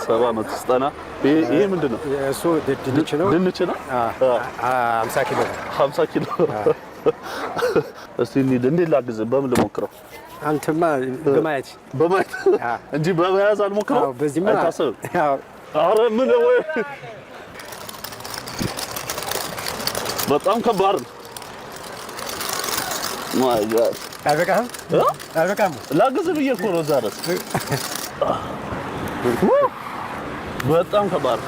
7 ስጠና ይሄ ምንድነው እሱ ድንች ነው 50 ኪሎ እስቲ እንዴ ላግዝ በምን ልሞክረው አንተማ በማየት እንጂ በመያዝ አልሞክረው በዚህማ አይታሰብ አረ ምን ወይ በጣም ከባድ ነው ማይ ጋድ አልበቃም ላግዝ ብዬ እኮ ነው ዛሬ በጣም ከባድ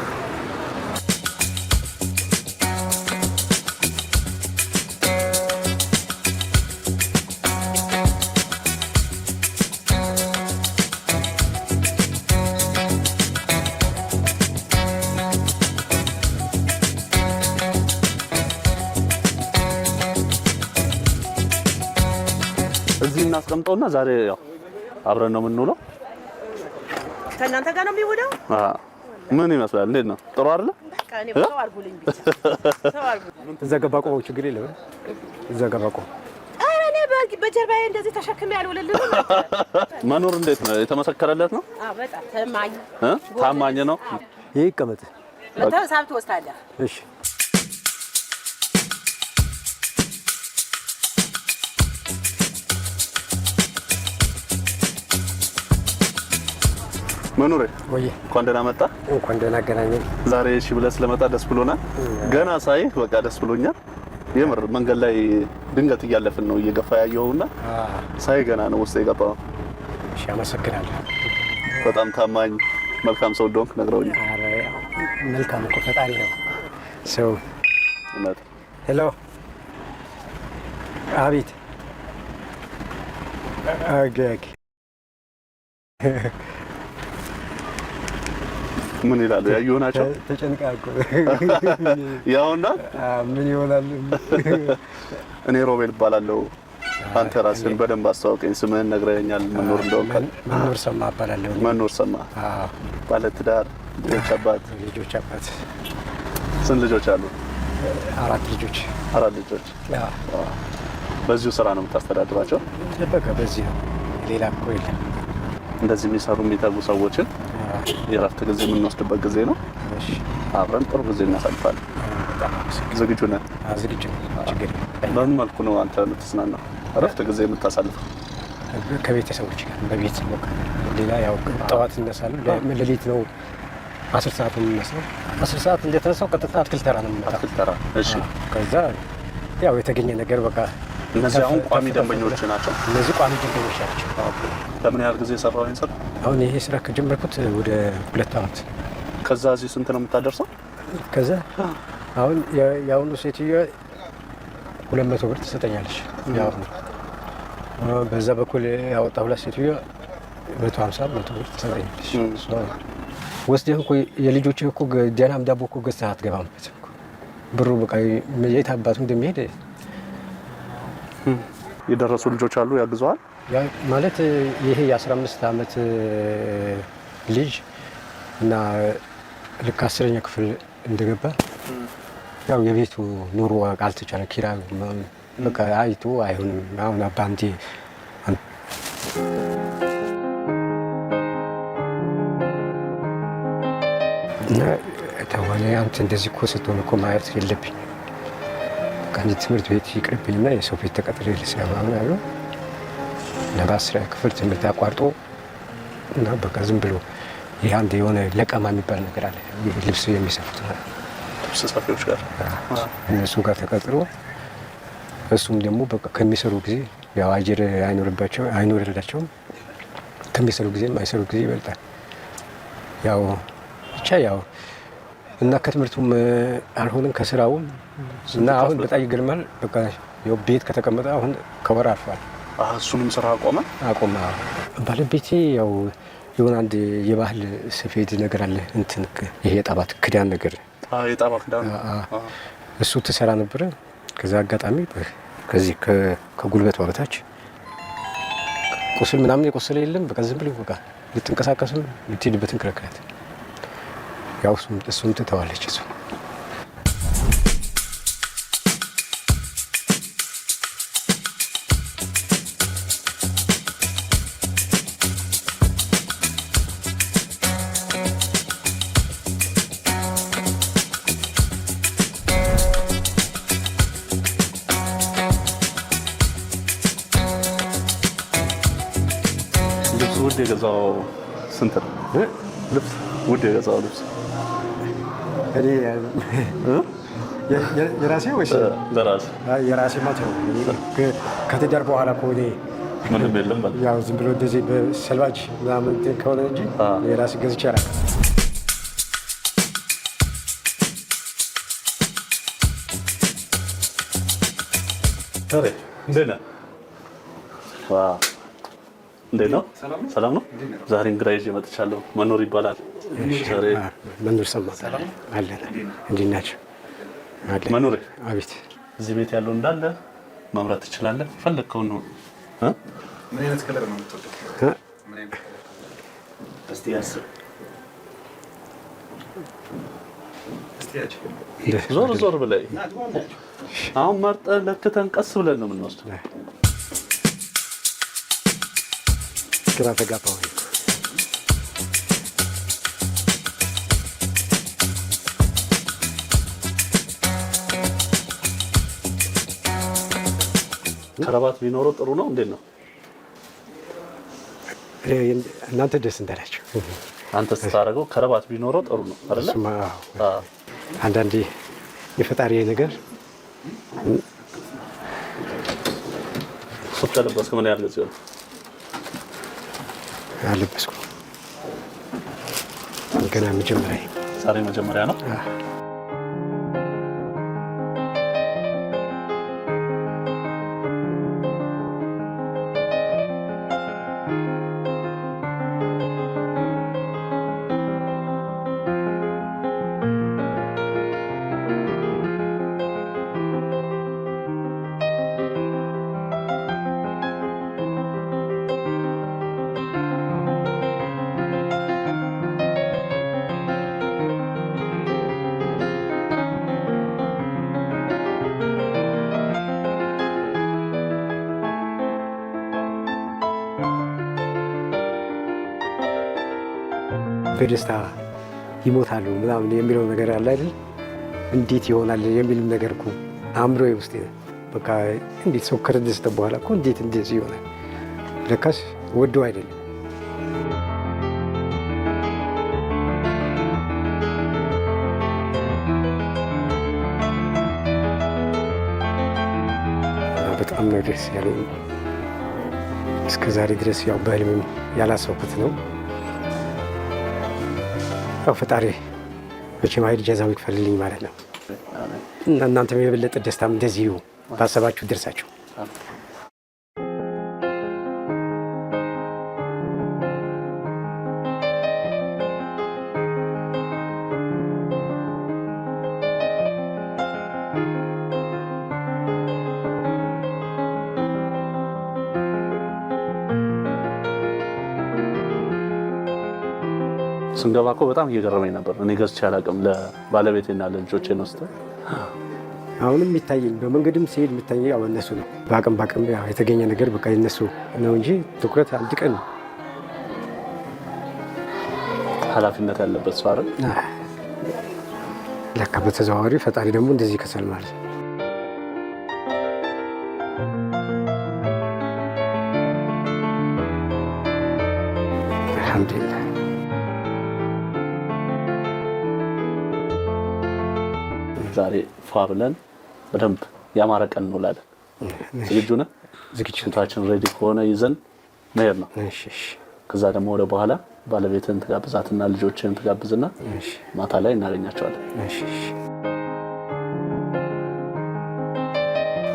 እዚህ እናስቀምጠውና ዛሬ ያው አብረን ነው የምንውለው ከእናንተ ጋር ነው የሚውለው ምን ይመስላል እንዴት ነው ጥሩ አይደል ካኔ ሰው አርጉልኝ እዛ ገባ ቆሞ ችግር የለም እዛ ገባ ቆሞ አረ እኔ በጀርባዬ እንደዚህ ተሸክሜ ያልወለልኝ መኖር እንዴት ነው የተመሰከረለት ነው በጣም ታማኝ ነው ይቀመጥ ሳብት ወስታለህ እሺ መኖር ወይ እንኳን ደህና መጣ እንኳን ደህና አገናኘን ዛሬ እሺ ብለህ ስለመጣ ደስ ብሎናል ገና ሳይ በቃ ደስ ብሎኛል የምር መንገድ ላይ ድንገት እያለፍን ነው እየገፋ ያየውና ሳይ ገና ነው ውስጥ የገባው እሺ አመሰግናለሁ በጣም ታማኝ መልካም ሰው እንደሆንክ ነግረውኛል አረ መልካም እኮ ፈጣሪ ነው ሰው እውነት ሄሎ አቤት አገክ ምን ይላል ያየው ናቸው ተጨንቃቁ ያውና ምን ይሆናል እኔ ሮቤል እባላለሁ አንተ ራስህን በደንብ አስተዋውቀኝ ስምህን ነግረኸኛል መኖር እንደሆንክ መኖር ሰማ እባላለሁ መኖር ሰማ ባለ ትዳር ልጆች አባት ስንት ልጆች አሉ 4 ልጆች በዚሁ ስራ ነው የምታስተዳድራቸው በቃ በዚህ ነው ሌላ እኮ የለም እንደዚህ የሚተጉ ሰዎችን የራፍት ጊዜ የምንወስድበት ጊዜ ነው እሺ አብረን ጥሩ ጊዜ እናሳልፋለን ዝግጁ ነህ ዝግጁ ችግር በምን መልኩ ነው አንተ የምትዝናናው ረፍት ጊዜ የምታሳልፈው ከቤተሰቦች ጋር በቤት ነው ሌላ ያው ጠዋት እነሳለሁ ለሌሊት ነው 10 ሰዓት ነው የምነሳው 10 ሰዓት እንደተነሳው ቀጥታ አትክልት ተራ ነው የምመጣው አትክልት ተራ እሺ ከዛ ያው የተገኘ ነገር በቃ እነዚህ አሁን ቋሚ ደንበኞች ናቸው እነዚህ ቋሚ ደንበኞች ናቸው ለምን ያህል ጊዜ ሰራው ይሄን ስራ አሁን ይሄ ስራ ከጀመርኩት ወደ 2 አመት ከዛ እዚህ ስንት ነው የምታደርሰው ከዛ አሁን ያውኑ ሴትዮ 200 ብር ትሰጠኛለች ያው በዛ በኩል ያወጣው ሴትዮ 150 ብር ትሰጠኛለች ወስደህ እኮ የልጆችህ እኮ ዲያናም ዳቦ እኮ ገዝተህ አትገባም ብሩ በቃ የት አባቱ እንደሚሄድ የደረሱ ልጆች አሉ ያግዘዋል ያ ማለት ይሄ የ15 አመት ልጅ እና ልክ 10ኛ ክፍል እንደገባ ያው የቤቱ ኑሮ አልተቻለ ኪራይ በቃ አይቶ አይሆንም አሁን አባንቴ ተወኔ አንተ እንደዚህ እኮ ስትሆን እኮ ማየት የለብኝ ከኔ ትምህርት ቤት ይቅርብኝና የሰው ቤት ተቀጥሬ ልስራ ምናምን አለው ለባስራ ክፍል ትምህርት አቋርጦ እና በቃ ዝም ብሎ ይሄ አንድ የሆነ ለቀማ የሚባል ነገር አለ ልብስ የሚሰፉት ልብስ ሰፊዎች ጋር እነሱ ጋር ተቀጥሮ እሱም ደግሞ በቃ ከሚሰሩ ጊዜ ያው አጀር አይኖርላቸውም ከሚሰሩ ጊዜ የማይሰሩ ጊዜ ይበልጣል ያው ብቻ ያው እና ከትምህርቱም አልሆነም ከስራውም እና አሁን በጣም ይገርማል በቃ ያው ቤት ከተቀመጠ አሁን ከወር አልፏል እሱንም ስራ አቆመ ባለቤቴ ያው የሆነ አንድ የባህል ስፌት ነገር አለ እንትን ይሄ የጣባት ክዳን ነገር የጣባት ክዳን እሱ ተሰራ ነበር ከዛ አጋጣሚ ከዚህ ከጉልበት ወበታች ቁስል ምናምን የቆሰለ የለም በቃ ዝም ብሎ በቃ ልትንቀሳቀስም ልትሄድበትን ክረክረት ያው እሱም ትተዋለች እሱ ውድ የገዛው ስንት ነው? ልብስ ውድ የገዛው ልብስ እኔ የራሴ ወይስ ለራሴ? የራሴ ማለት ነው። ከትዳር በኋላ ከሆነ ምንም የለም ማለት ያው ዝም ብሎ እንደዚህ በሰልባጅ ምናምን ከሆነ እንጂ የራሴ ገዝቼ አላውቅም። እንዴት ነህ? እንዴት ነው? ሰላም ነው? ዛሬ እንግዳ ይዤ መጥቻለሁ። መኖር ይባላል። መኖር ሰማ አለን። እንዴት ናቸው? መኖር አቤት። እዚህ ቤት ያለው እንዳለ መምራት ትችላለህ። ፈለግከውን ነው። ምን አይነት ከለር ነው የምትወደው? እስቲ ያስብ። ዞር ዞር ብለህ አሁን መርጠን ለክተን ቀስ ብለን ነው የምንወስደው። ግራ ተጋባሁ። ከረባት ቢኖረው ጥሩ ነው። እንዴት ነው? እናንተ ደስ እንዳላችሁ። አንተ ስታደርገው ከረባት ቢኖረው ጥሩ ነው አይደለ? አንዳንዴ የፈጣሪ ነገር ሱፍ ለበስክ ምን ያህል ጊዜ ነው? አለበስኩ ገና መጀመሪያ። ዛሬ መጀመሪያ ነው? በደስታ ይሞታሉ ምናምን የሚለው ነገር አለ አይደል? እንዴት ይሆናል የሚልም ነገር እኮ አእምሮዬ ውስጥ በቃ እንዴት ሰው ከደስታ በኋላ እኮ እንዴት እንደዚህ ይሆናል? ለካስ ወደው አይደለም። በጣም ነው ደስ ያለኝ። እስከ ዛሬ ድረስ ያው በህልምም ያላሰብኩት ነው። ያው ፈጣሪ መቼም ኃይል ጀዛው ይክፈልልኝ ማለት ነው። እናንተም የበለጠ ደስታም እንደዚሁ ባሰባችሁ ደርሳችሁ ስንገባ እኮ በጣም እየገረመኝ ነበር። እኔ ገዝቼ አላውቅም። ለባለቤቴና ለልጆቼ ነው ስተ አሁንም የሚታየኝ በመንገድም ሲሄድ የሚታየኝ ያው እነሱ ነው። በአቅም ያው የተገኘ ነገር በቃ የነሱ ነው እንጂ ትኩረት አንድ ቀን ኃላፊነት ያለበት ሰው አይደል? ለካ በተዘዋዋሪ ፈጣሪ ደግሞ እንደዚህ ይከሰል ማለት ነው። አልሐምዱሊላህ። ዛሬ ፏ ብለን በደንብ ያማረ ቀን እንውላለን። ዝግጁ ነህ? ዝግጅታችን ሬዲ ከሆነ ይዘን መሄድ ነው። ከዛ ደግሞ ወደ በኋላ ባለቤትን ትጋብዛትና ልጆችን ትጋብዝና ማታ ላይ እናገኛቸዋለን።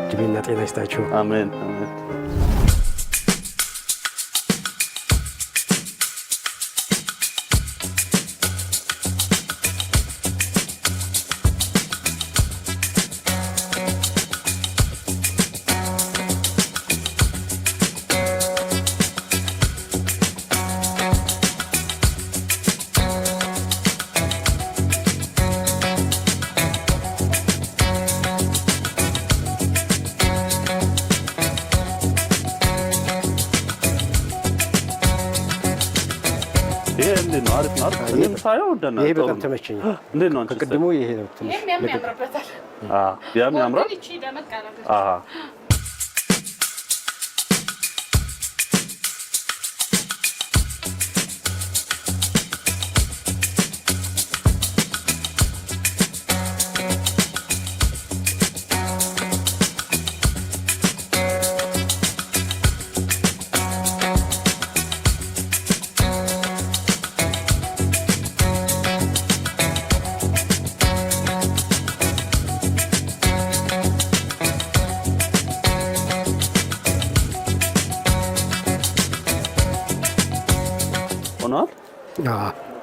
እድሜና ጤና ይስጣችሁ። አሜን አሜን። ይሄ በጣም ተመቸኝ። እንዴት ነው? ከቅድሙ ይሄ ነው ትንሽ ያምራበታል። ያም ያምራል።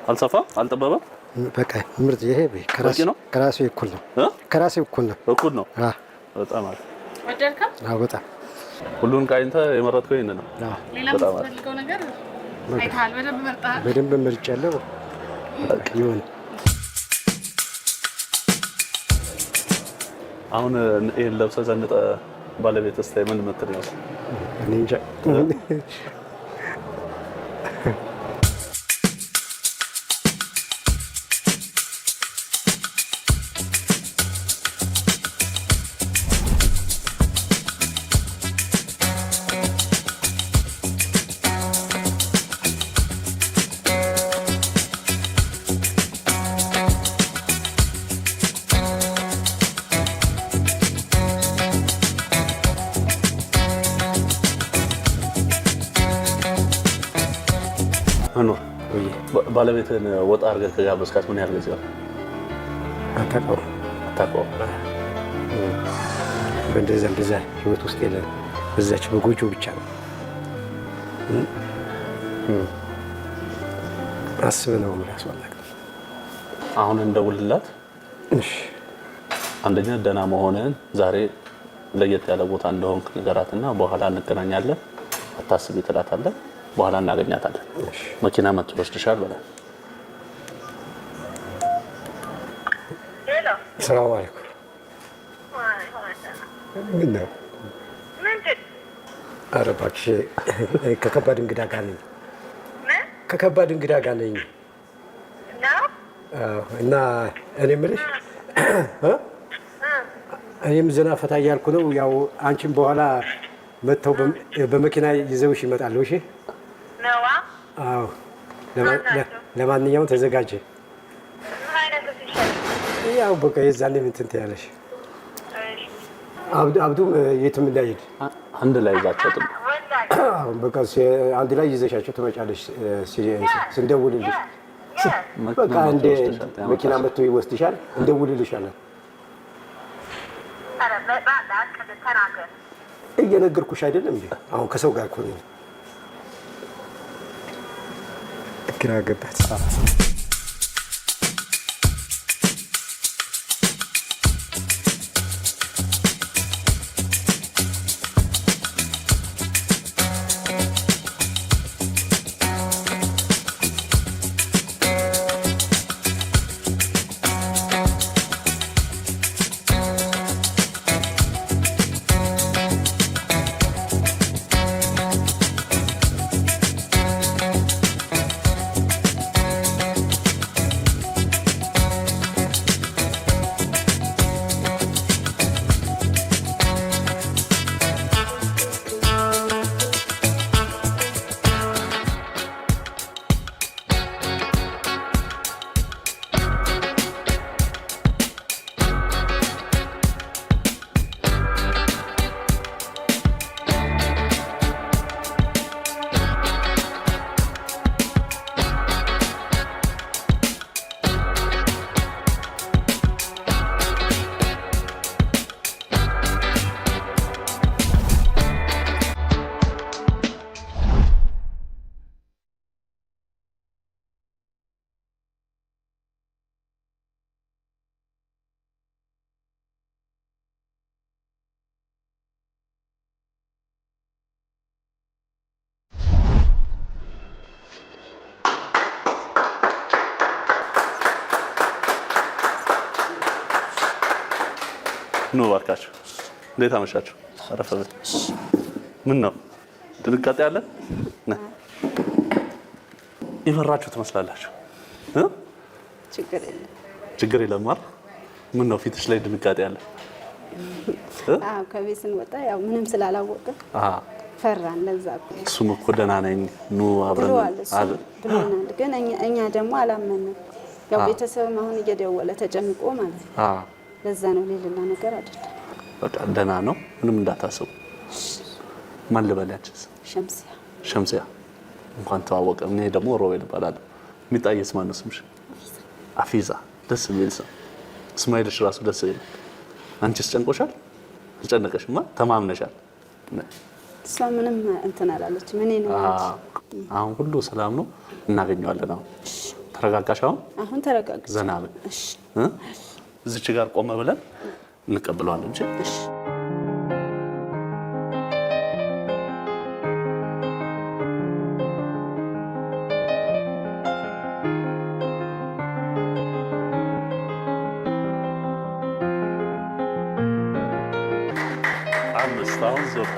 አልሰፋም አልጠበበም። በቃ ምርጥ ይሄ ከራሴ እኩል ነው። ከራሴ እኩል ነው። እኩል ነው። በጣም አሪፍ ወደድከው? አዎ በጣም ሁሉን ቃኝተህ የመረጥከው ይሄን ነው። ሌላ የምትፈልገው ነገር አይተሃል? በደንብ መርጠሃል? በደንብ መርጫለሁ። በቃ ይሁን። አሁን ይሄን ለብሰህ ዘንጠህ ባለቤትህ ስታይ ምን ምትል ነው? እኔ እንጃ። ባለቤትን ወጣ አድርገህ ከጋበዝካት ምን ያህል ጊዜ ነው? አታውቀውም? በእንደዛ ህይወት ውስጥ የለም። በዛች በጎጆ ብቻ ነው አስበህ ነው የሚያስፈልግ። አሁን እንደውልላት። አንደኛ ደህና መሆንህን ዛሬ ለየት ያለ ቦታ እንደሆንክ ንገራትና በኋላ እንገናኛለን። አታስቢ ትላታለህ። በኋላ እናገኛታለን። መኪና መጥቶ ይወስድሻል በላት። ሰላም አለይኩም። ምን ነው? ኧረ እባክሽ ከከባድ እንግዳ ጋር ነኝ። ከከባድ እንግዳ ጋር ነኝ እና እኔ የምልሽ እኔም ዘና ፈታ እያልኩ ነው። ያው አንቺም በኋላ መጥተው በመኪና ይዘውሽ ይመጣሉ። እሺ? አዎ። ለማንኛውም ተዘጋጀ። ያው በቃ የዛኔ ምን እንትን ትያለሽ። አብዱም የትም እንዳይሄድ አንድ ላይ ይዛቸው ጥሩ። በቃ አንድ ላይ ይዘሻቸው ትመጫለሽ ስንደውልልሽ። በቃ እንደ መኪና መጥቶ ይወስድሻል፣ እንደውልልሻለን። እየነገርኩሽ አይደለም እንዴ? አሁን ከሰው ጋር እኮ ነው። ግራ ገባት። ኑ እባካችሁ። እንዴት አመሻችሁ? አረፈ በል። ምን ነው ድንጋጤ አለ? ይፈራችሁ ትመስላላችሁ። ችግር የለም አይደል? ምን ነው ፊትሽ ላይ ድንጋጤ አለ? ከቤት ስንወጣ ያው ምንም ስላላወቀ ፈራን። ለዛ እሱም እኮ ደህና ነኝ ኑ አብረን ብሎናል። ግን እኛ ደግሞ አላመንም። ያው ቤተሰብም አሁን እየደወለ ተጨንቆ ማለት ነው። ለዛ ነው ሌላ ነገር አይደለም። በቃ ደህና ነው፣ ምንም እንዳታስቡ። ማን ልበላችሁስ? ሸምሲያ። እንኳን ተዋወቀ። እኔ ደግሞ ሮቤል እባላለሁ። የሚጣየስ ማን ነው ስምሽ? አፊዛ። ደስ የሚል ስም። እስማኤልሽ ራሱ ደስ ይላል። አንቺስ ጨንቆሻል? አልጨነቀሽማ? ተማምነሻል? እሷ ምንም እንትን አላለችም። እኔ ነው አሁን ሁሉ ሰላም ነው። እናገኘዋለን። አሁን ተረጋጋሽ? አሁን ተረጋግቼ ዘና በል። እሺ እዚች ጋር ቆመ ብለን እንቀበለዋለን እንጂ እሺ አሁን ዞር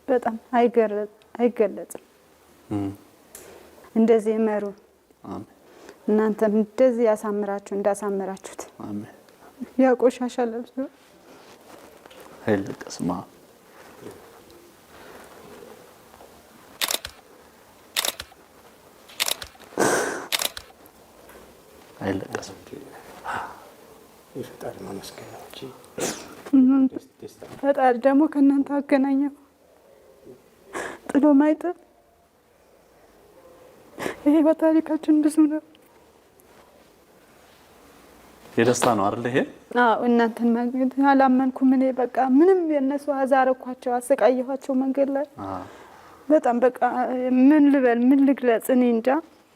በጣም አይገለጽም። እንደዚህ መሩ እናንተም እንደዚህ ያሳምራችሁ እንዳሳምራችሁት ያቆሻሻ ለብሶ አይለቀስማ። አይለቀስም። ፈጣሪ ማመስገን ነው እንጂ ፈጣሪ ደግሞ ከእናንተ አገናኘው ጥሎ ማይጥል። ይሄ በታሪካችን ብዙ ነው። የደስታ ነው አይደል? ይሄ እናንተን ማግኘት አላመንኩም እኔ። በቃ ምንም የነሱ አዛረኳቸው፣ አሰቃየኋቸው መንገድ ላይ በጣም በቃ ምን ልበል ምን ልግለጽ እኔ እንጃ።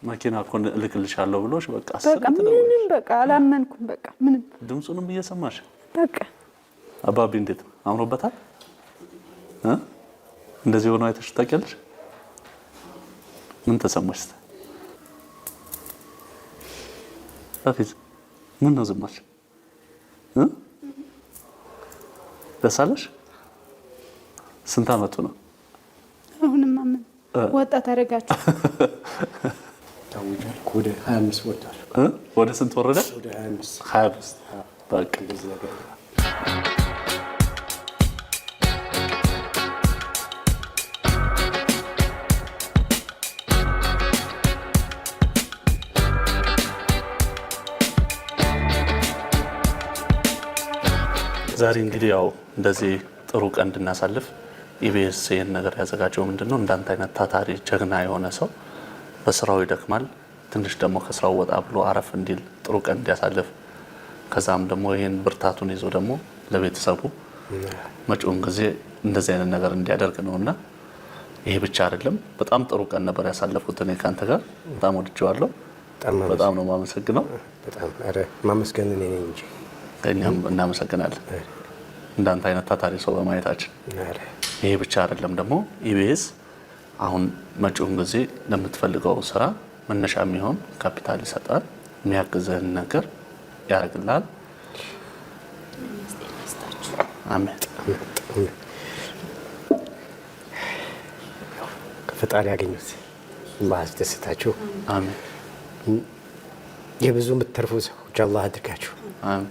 መኪና እኮ እልክልሻለሁ ብሎሽ በቃ ምንም በቃ አላመንኩም። በቃ ምንም ድምፁንም እየሰማሽ በቃ አባቢ እንዴት አምሮበታል? እንደዚህ ሆኖ አይተሽ ታውቂያለሽ? ምን ተሰማሽ? አፊዝ ምን ነው ዝም አልሽ? ደስ አለሽ? ስንት አመቱ ነው? አሁንማ ምን ወጣት አደረጋችሁ? ታውጇል። ወደ 25 ወጣል። ወደ ስንት ወረደ? ወደ 25 25 በቃ እንደዚህ ነገር ዛሬ እንግዲህ ያው እንደዚህ ጥሩ ቀን እንድናሳልፍ ኢቢኤስ ይህን ነገር ያዘጋጀው ምንድነው እንዳንተ አይነት ታታሪ ጀግና የሆነ ሰው በስራው ይደክማል፣ ትንሽ ደግሞ ከስራው ወጣ ብሎ አረፍ እንዲል ጥሩ ቀን እንዲያሳልፍ ከዛም ደግሞ ይህን ብርታቱን ይዞ ደግሞ ለቤተሰቡ መጪውን ጊዜ እንደዚህ አይነት ነገር እንዲያደርግ ነውና ይሄ ብቻ አይደለም። በጣም ጥሩ ቀን ነበር ያሳለፉት። እኔ ካንተ ጋር በጣም ወድጄዋለሁ። በጣም ነው የማመሰግነው። በጣም አረ ማመስገን እኔ ነኝ እንጂ እኛም እናመሰግናለን እንዳንተ አይነት ታታሪ ሰው በማየታችን። ይሄ ብቻ አይደለም ደግሞ ኢቢኤስ አሁን መጪውን ጊዜ ለምትፈልገው ስራ መነሻ የሚሆን ካፒታል ይሰጣል፣ የሚያግዝህን ነገር ያደርግልሃል። አሜን። ከፈጣሪ ያገኙት ማስደስታችሁ። አሜን። የብዙ የምትተርፉ ሰዎች አላህ አድርጋችሁ። አሜን።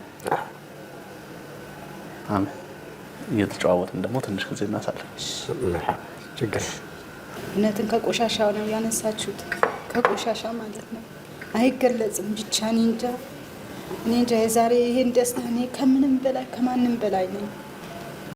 አሜን። እየተጨዋወትን ደግሞ ትንሽ ጊዜ እናሳለን። ችግር እውነትን ከቆሻሻው ነው ያነሳችሁት። ከቆሻሻ ማለት ነው አይገለጽም። ብቻ እኔ እንጃ የዛሬ ይሄን ደስታ እኔ ከምንም በላይ ከማንም በላይ ነኝ።